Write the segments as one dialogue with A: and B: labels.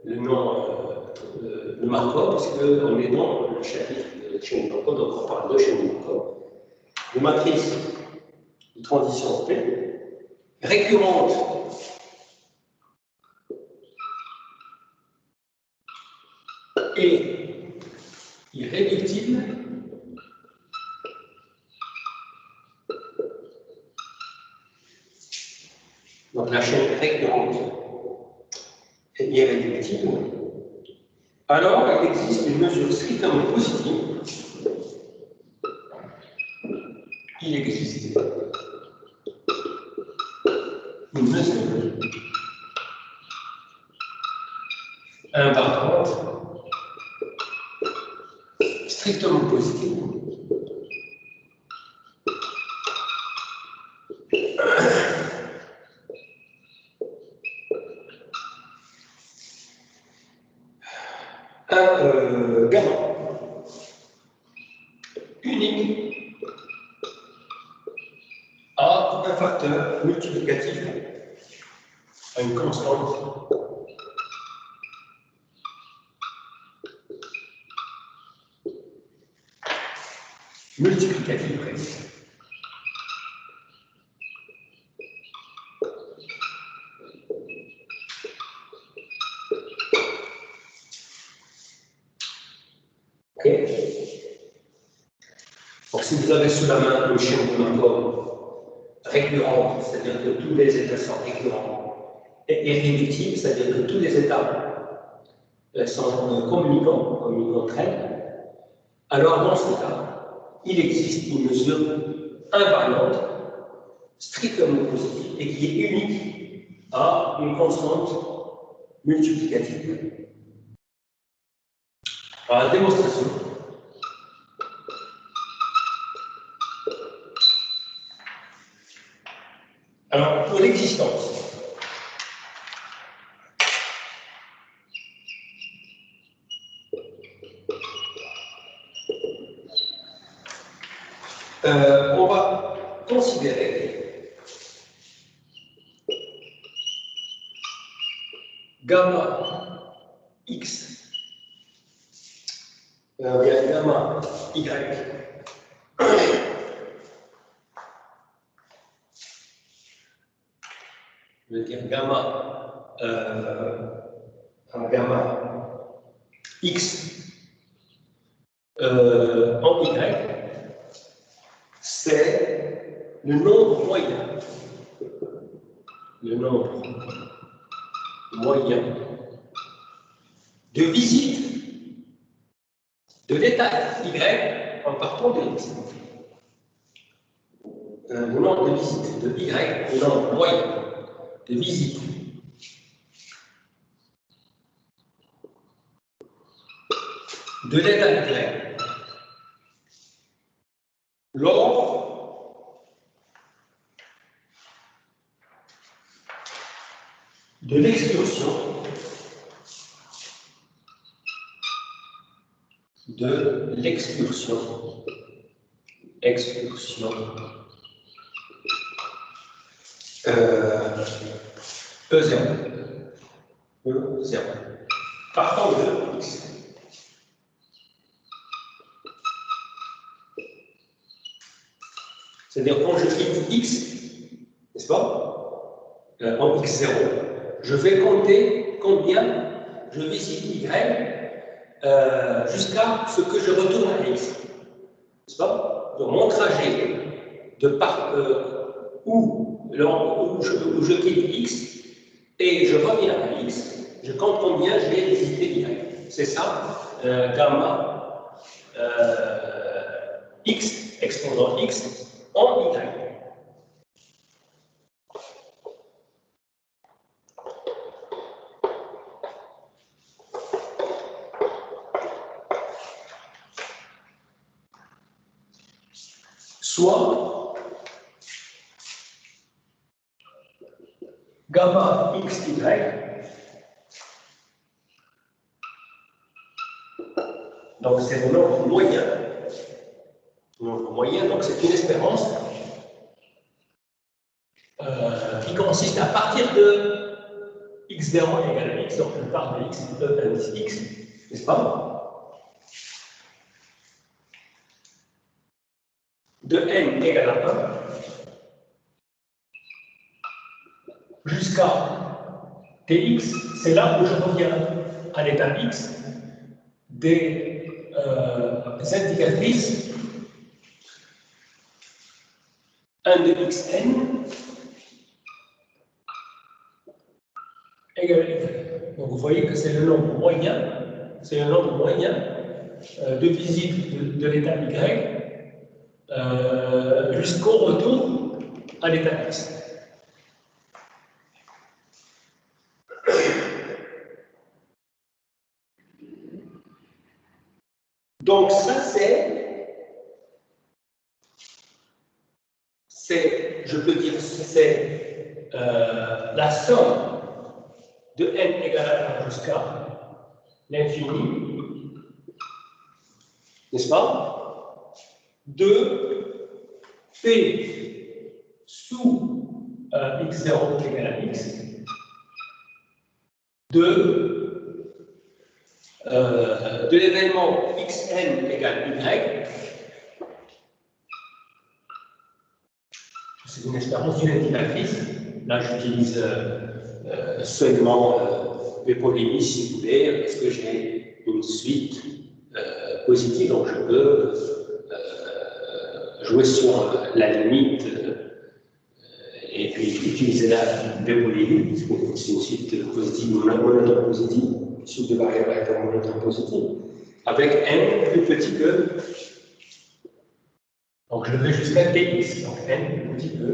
A: le nom de Markov, puisqu'on est dans le chapitre de chaîne Markov, donc on parle de chaîne Markov. Une matrice de transition P récurrente et irréductible donc la chaîne récurrente et irréductible, alors il existe une mesure strictement positive. Il existe une mesure invariante strictement positive gamma unique à un facteur multiplicatif à une constante multiplicative précise. Ok. Donc, si vous avez sous la main une chaîne de Markov récurrente, c'est-à-dire que tous les états sont récurrents, et irréductible, c'est-à-dire que tous les états sont communicants entre elles, alors dans ce cas, il existe une mesure invariante, strictement positive, et qui est unique à une constante multiplicative. Alors, la démonstration. Alors, pour l'existence, on va considérer gamma x, bien gamma y, je veux dire gamma, gamma x en y, c'est le nombre moyen. Le nombre moyen de visite de l'état y en partant de x. Le nombre de visites de y, le nombre moyen de visites de l'état y lors de l'excursion E0 partant de x. C'est-à-dire quand je quitte x, n'est-ce pas, en x0, je vais compter combien je visite y jusqu'à ce que je retourne à x. N'est-ce pas? Donc mon trajet de où je quitte x et je reviens à x, je compte combien j'ai visité y. C'est ça, gamma x exposant x en y. Soit gamma xy donc c'est le nombre moyen. Le nombre moyen, donc c'est une espérance qui consiste à partir de x0 égale à x, donc je pars de x, indice x, n'est-ce pas? De n égale à 1 jusqu'à tx, c'est là où je reviens à l'état x des indicatrices 1 de xn égale à y. Donc vous voyez que c'est le nombre moyen, de visite de l'état y jusqu'au retour à l'état x. Donc ça je peux dire, c'est la somme de n égale à 1 jusqu'à l'infini, n'est-ce pas, de P sous x0 égale à x, de l'événement xn égale y. C'est une expérience d'une indicatrice. Là, j'utilise seulement P polymies, si vous voulez, parce que j'ai une suite positive, donc je peux jouer sur la limite et puis utiliser la P polymies, c'est une suite positive, monotone positive, une suite de variables avec monotone positive, avec n plus petit que. Donc je vais jusqu'à tx, donc n plus petit que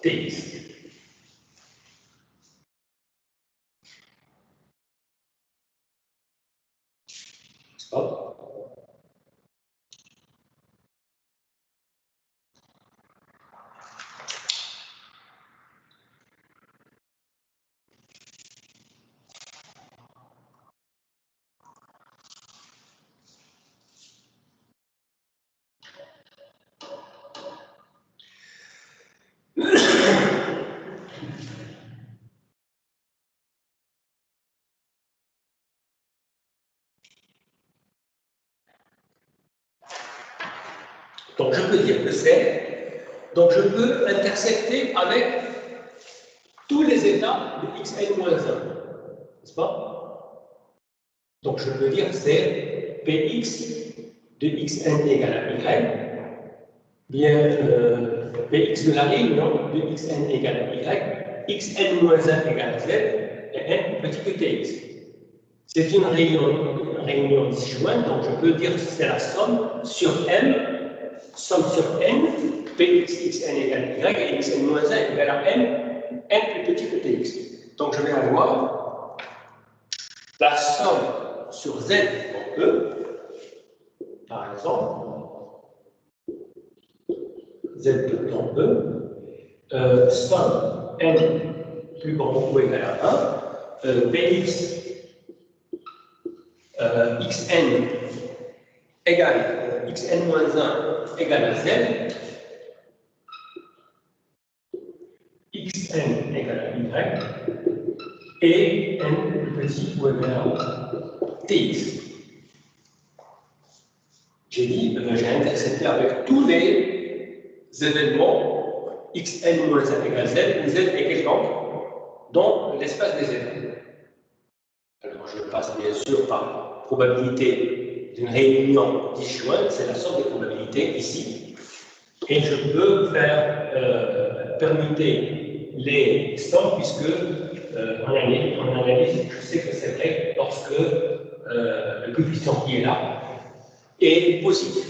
A: tx. Hop. Donc je peux dire que c'est, donc je peux intersecter avec tous les états de xn-1, n'est-ce pas? Donc je peux dire que c'est px de xn égale à y, bien px de la réunion de xn égale à y, xn-1 égale à z, et n plus petit que tx. C'est une réunion disjointe, donc je peux dire que c'est la somme sur m, somme sur n, px xn égale à y, et xn-1 égale à n, n plus petit que tx. Donc je vais avoir la somme sur z en E, par exemple, z en E, somme n plus grand ou égal à 1, px xn égale xn-1 égale à z, xn égale à y, et n plus petit ou égal à tx. J'ai dit, j'ai intercepté avec tous les événements xn-1 égale z, où z est quelconque dans l'espace des événements. Alors je passe bien sûr par probabilité d'une réunion disjointe, c'est la somme des probabilités ici, et je peux faire permuter les sommes puisque en analyse, je sais que c'est vrai lorsque le coefficient qui est là est positif.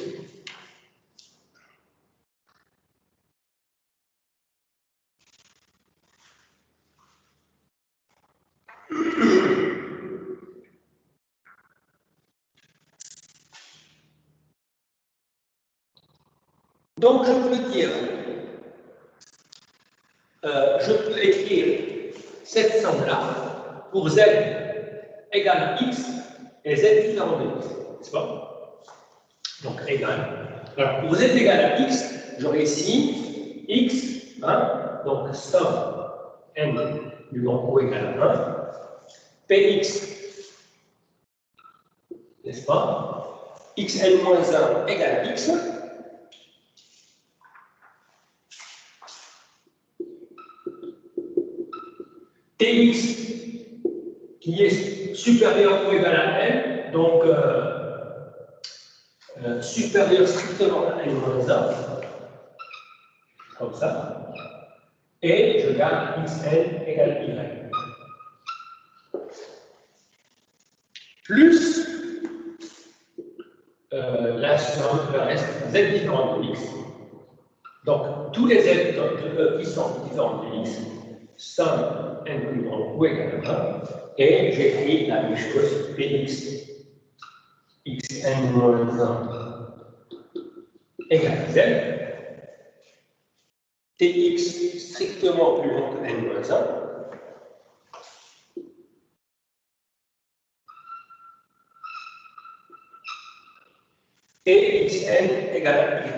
A: Donc je peux dire, je peux écrire cette somme-là pour z égale à x et z différent de x, n'est-ce pas? Donc égal. Alors pour z égale à x, j'aurai ici x, hein, donc somme n plus grand ou égal à 1, Px, n'est-ce pas? Xn moins 1 égale à x. Tx qui est supérieur ou égal à n, donc supérieur strictement à n moins 1, comme ça, et je garde xn égale y. Plus la somme, le reste z différent de x. Donc, tous les z qui sont différents de x, somme n plus grand ou égal à 1, et j'écris la même chose, px xn moins 1 égale à z, tx strictement plus grand que n moins 1, et xn égale à y.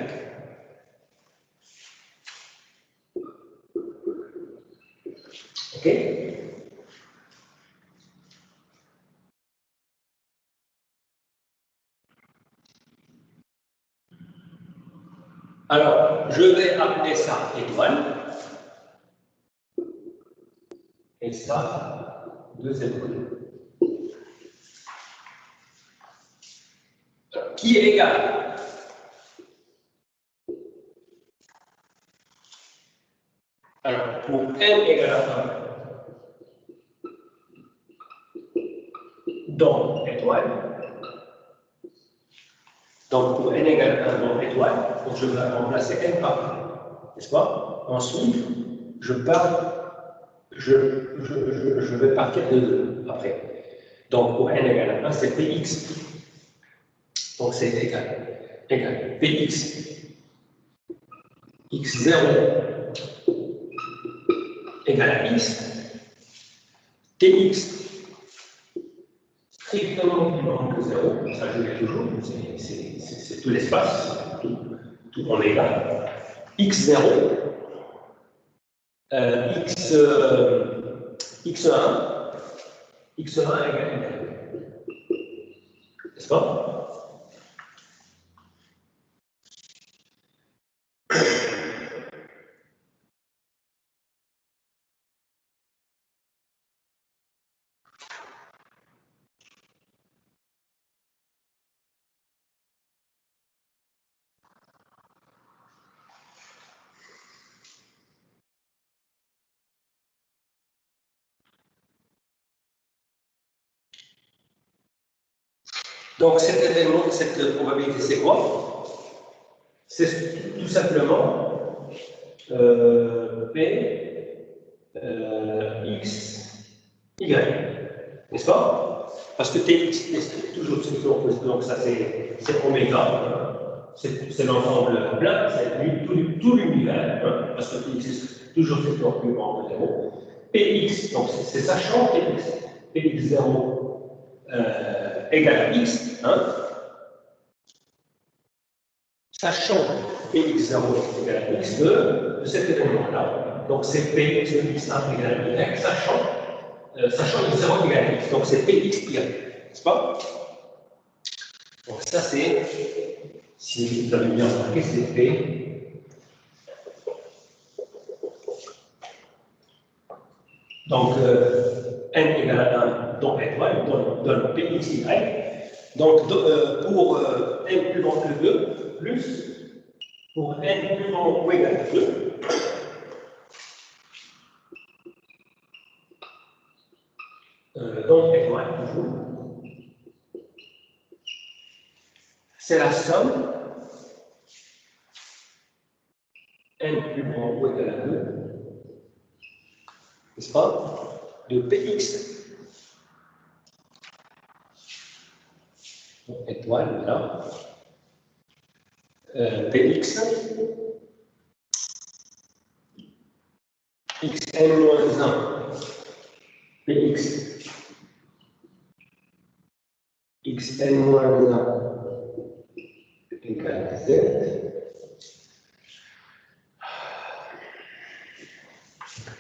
A: OK? Alors, je vais appeler ça étoile, et ça, 2 étoiles. Qui est égal alors, pour n égale à 1 dans étoile, donc pour n égale à 1 dans étoile, donc je vais remplacer n par 1, n'est-ce pas? Ensuite, je vais partir de 2 après. Donc pour n égale à 1, c'est px. Donc c'est égal px x0 égale à x, tx strictement plus grand que 0, ça je l'ai toujours, c'est tout l'espace, tout on est là, x0, x1 égale, n'est-ce pas? Donc cet événement, cette probabilité, c'est quoi? C'est tout simplement P x y, n'est-ce pas? Parce que Tx est toujours strictement positif, donc ça c'est oméga, c'est l'ensemble plein, c'est tout l'univers, hein, parce que Tx est toujours strictement plus grand que 0. Px, donc c'est sachant Px0 égale à x, hein, sachant Px0 égale à x de cet événement-là. Donc c'est Px de x1 égale à y, sachant x0 égale à x. Donc c'est Px y, n'est-ce pas? Donc ça c'est, si vous avez bien remarqué, c'est P. Donc n égale à 1 dans étoile, donne Px y. Donc pour n plus grand que 2, plus pour n plus grand ou égal à 2, donc étoile toujours, c'est la somme n plus grand ou égal à 2, n'est-ce pas, de Px. Donc, étoile, voilà. Px, xn-1, Px, xn-1 égale à z.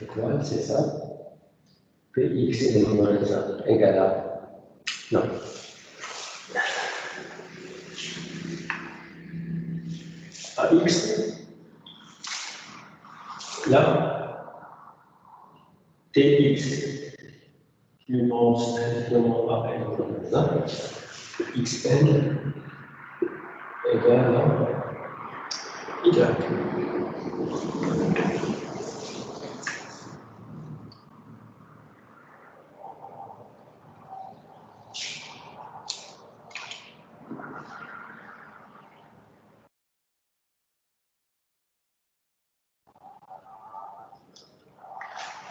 A: étoile, c'est ça. Px est moins 1 égale à... Non. À x, là, tx plus strictement à n moins 1, xn égale à y.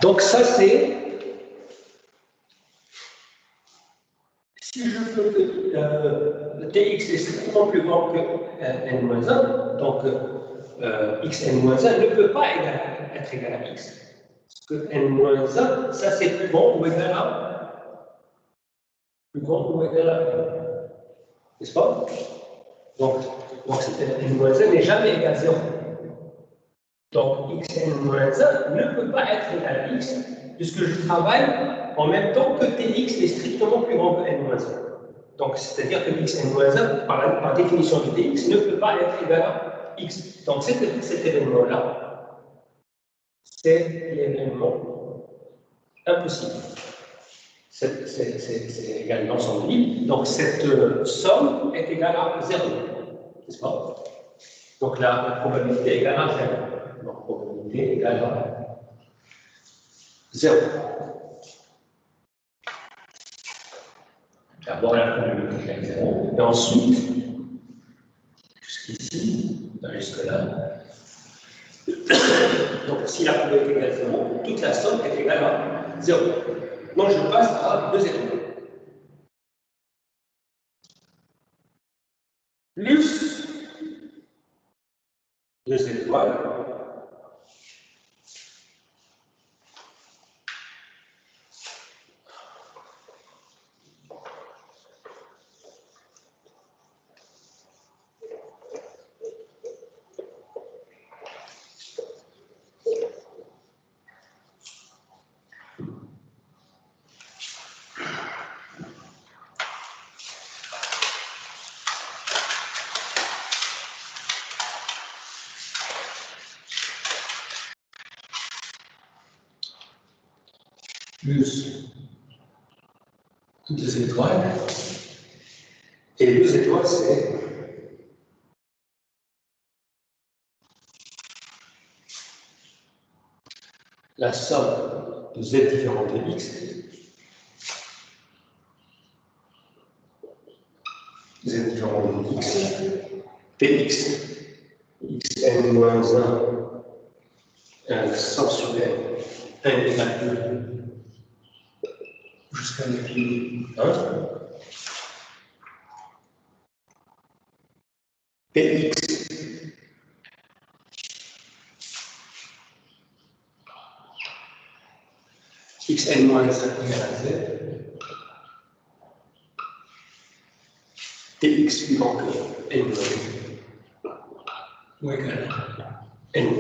A: Donc ça c'est, si je veux que tx est strictement plus grand que n-1, donc xn-1 ne peut pas être égal à x. Parce que n-1, ça c'est plus grand ou égal à n, n'est-ce pas? Donc n-1 n'est jamais égal à 0. Donc xn-1 ne peut pas être égal à x, puisque je travaille en même temps que tx est strictement plus grand que n-1. Donc c'est-à-dire que xn-1, par définition de tx, ne peut pas être égal à x. Donc cet événement-là, c'est l'événement impossible. C'est égal à l'ensemble libre. Donc cette somme est égale à 0, n'est-ce pas? Donc la probabilité est égale à 0. Donc probabilité égale à 0. D'abord la probabilité égale à 0. Et ensuite, jusqu'ici, jusque-là. Donc si la probabilité est égale à 0, toute la somme est égale à 0. Donc je passe à 2 étoiles. Plus 2 étoiles. Plus 2 étoiles. Et 2 étoiles, c'est la somme de z différente de x, z différente de x, px, xn-1, somme sur n égale à 2, jusqu'à l'infini 1. Px xn-1 égale à z, tx plus grand que n ou égal à n-1,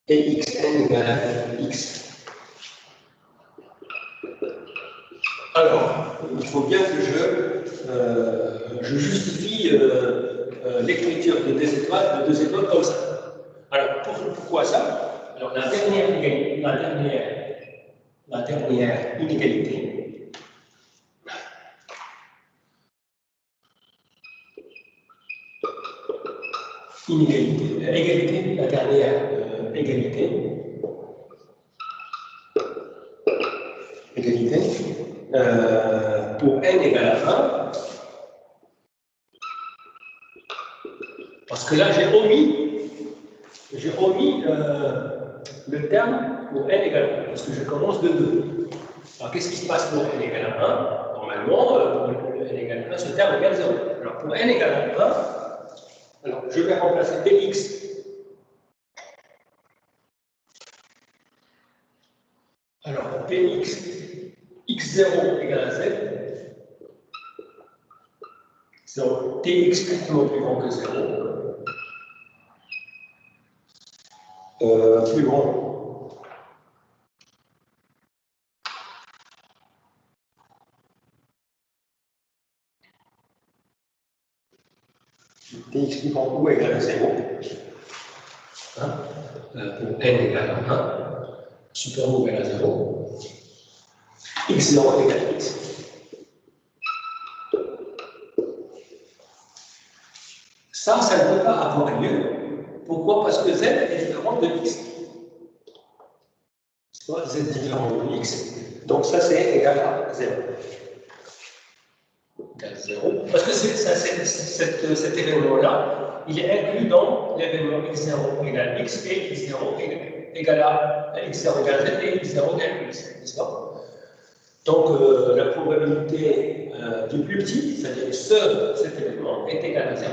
A: et xn égale à x. Alors, il faut bien que je justifie l'écriture de 2 étoiles comme ça. Alors, pourquoi ça? Alors, la dernière inégalité, la dernière égalité, pour n égale à 1, parce que là j'ai omis le terme pour n égale à 1, parce que je commence de 2. Alors qu'est-ce qui se passe pour n égale à 1? Normalement, pour n égale à 1, ce terme égale 0. Alors pour n égale à 1, alors, je vais remplacer px. Alors px x0 égale à z. 0, tx strictement plus grand que 0. plus grand. Tx plus grand ou égal à 0. Hein, pour n égale à 1, super ou égale à 0, x0 égale à x. Ça ne peut pas avoir lieu. Pourquoi? Parce que z est différent de x. Soit z est différent de x, donc ça c'est égal à 0. Égal à 0. Parce que cet événement-là, il est inclus dans l'événement x0 égale x et x0 égale à x0 égale à z et x0 égale à x, n'est-ce pas? Donc la probabilité du plus petit, c'est-à-dire cet événement, est égale à 0,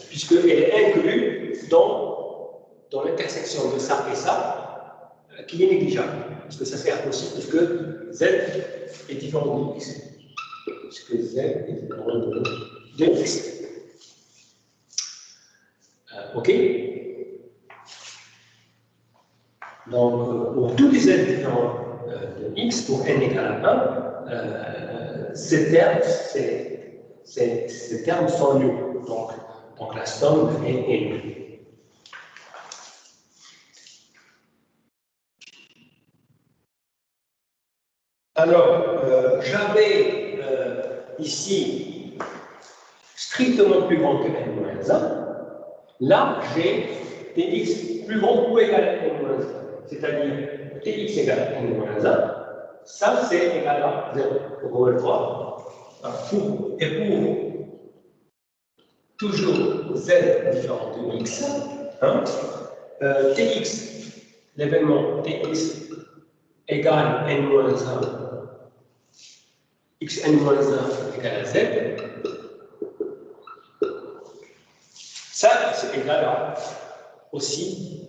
A: puisqu'elle est inclue dans l'intersection de ça et ça, qui est négligeable, parce que ça c'est impossible, puisque z est différent de x, puisque z est différent de x. OK? Donc, pour tous les z différents de x, pour n égale à 1, ces termes sont nuls. Donc la somme est nulle. Alors, j'avais ici strictement plus grand que n-1. Là, j'ai tx plus grand ou égal à n-1. C'est-à-dire tx égale à n-1. Ça, c'est égal à 0. Vous pouvez le voir. Et pour toujours z différent de x, hein, tx, l'événement tx égale n-1, xn-1 égale à z, ça c'est égal à aussi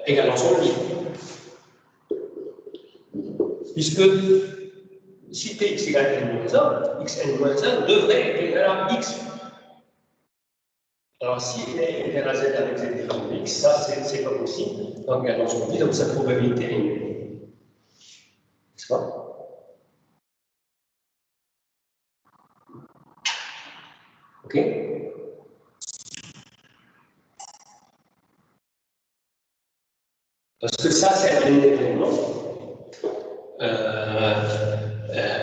A: égal à son vide. Puisque si tx égale à n-1, xn-1 devrait être égal à x. Alors, si il est égal à z avec z différent de x, ça, c'est pas possible. Donc, dans son vide, donc sa probabilité est nulle. N'est-ce pas? OK? Parce que ça, c'est un événement.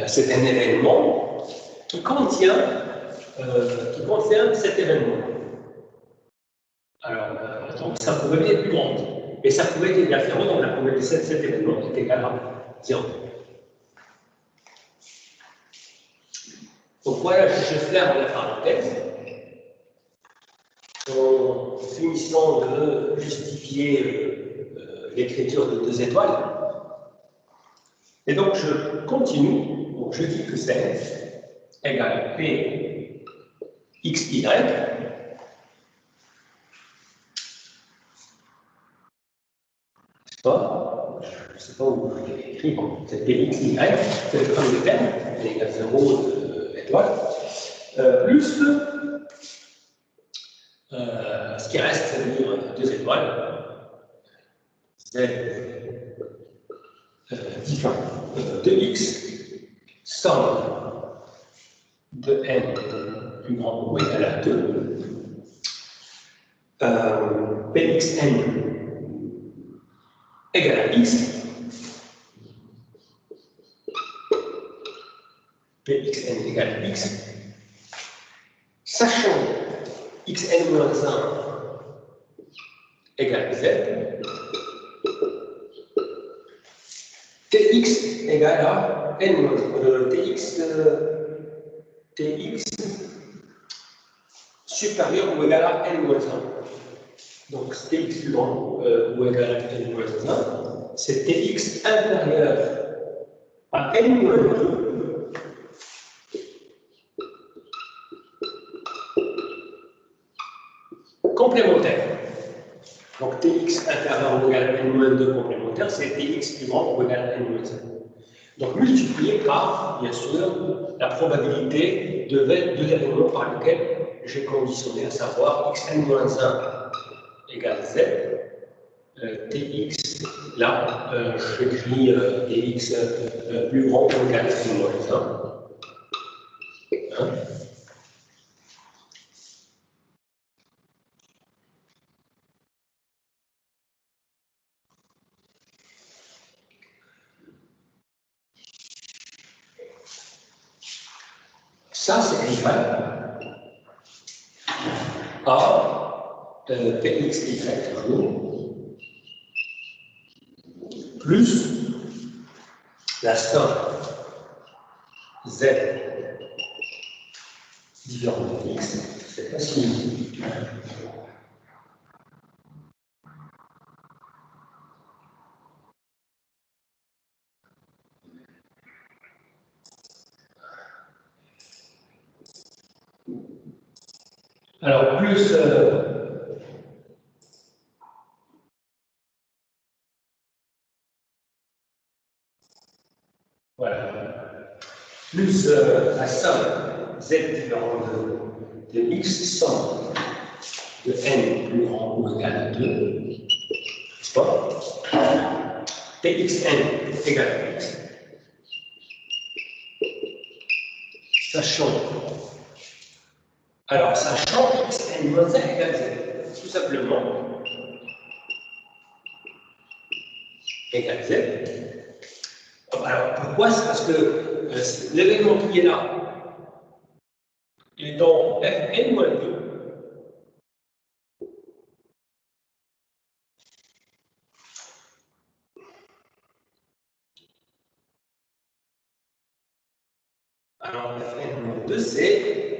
A: C'est un événement qui contient cet événement. Alors, donc sa probabilité est plus grande. Mais sa probabilité égale à 0, donc la probabilité de cet événement est égale à 0. Donc voilà, je ferme la parenthèse. En finissant de justifier l'écriture de 2 étoiles. Et donc je continue, donc je dis que c'est égal à P xy. Je ne sais pas où je l'ai écrit, c'est Pxy, c'est le premier terme, il est égal à 0 étoile, plus ce qui reste, c'est-à-dire 2 étoiles, z différent de x, somme de n plus grand ou égal à 2, pxn égale à x, pxn égale à x, sachant xn-1 égale à z, tx égale à n-, tx supérieur ou égal à n-1. Donc tx plus grand ou égal à n-1, c'est tx inférieur à n-2 complémentaire. Donc tx inférieur ou égal à n-2 complémentaire, c'est tx plus grand ou égal à n-1. Donc multiplié par, bien sûr, la probabilité de l'événement par lequel j'ai conditionné à savoir xn-1 égale z, tx, là, j'écris tx plus grand ou égal à n-1. Hein? Ça, c'est égal à px dy toujours, plus la somme z différent de x, c'est facile. Alors, plus voilà, plus la somme z différent de x, somme de n plus grand ou égal à 2, n'est-ce pas? Txn égale à x, sachant, alors sachant xn moins z égale z, tout simplement, égale z. Alors pourquoi? C'est parce que l'événement qui est là, il est dans fn moins 2. Alors, fn moins 2, c'est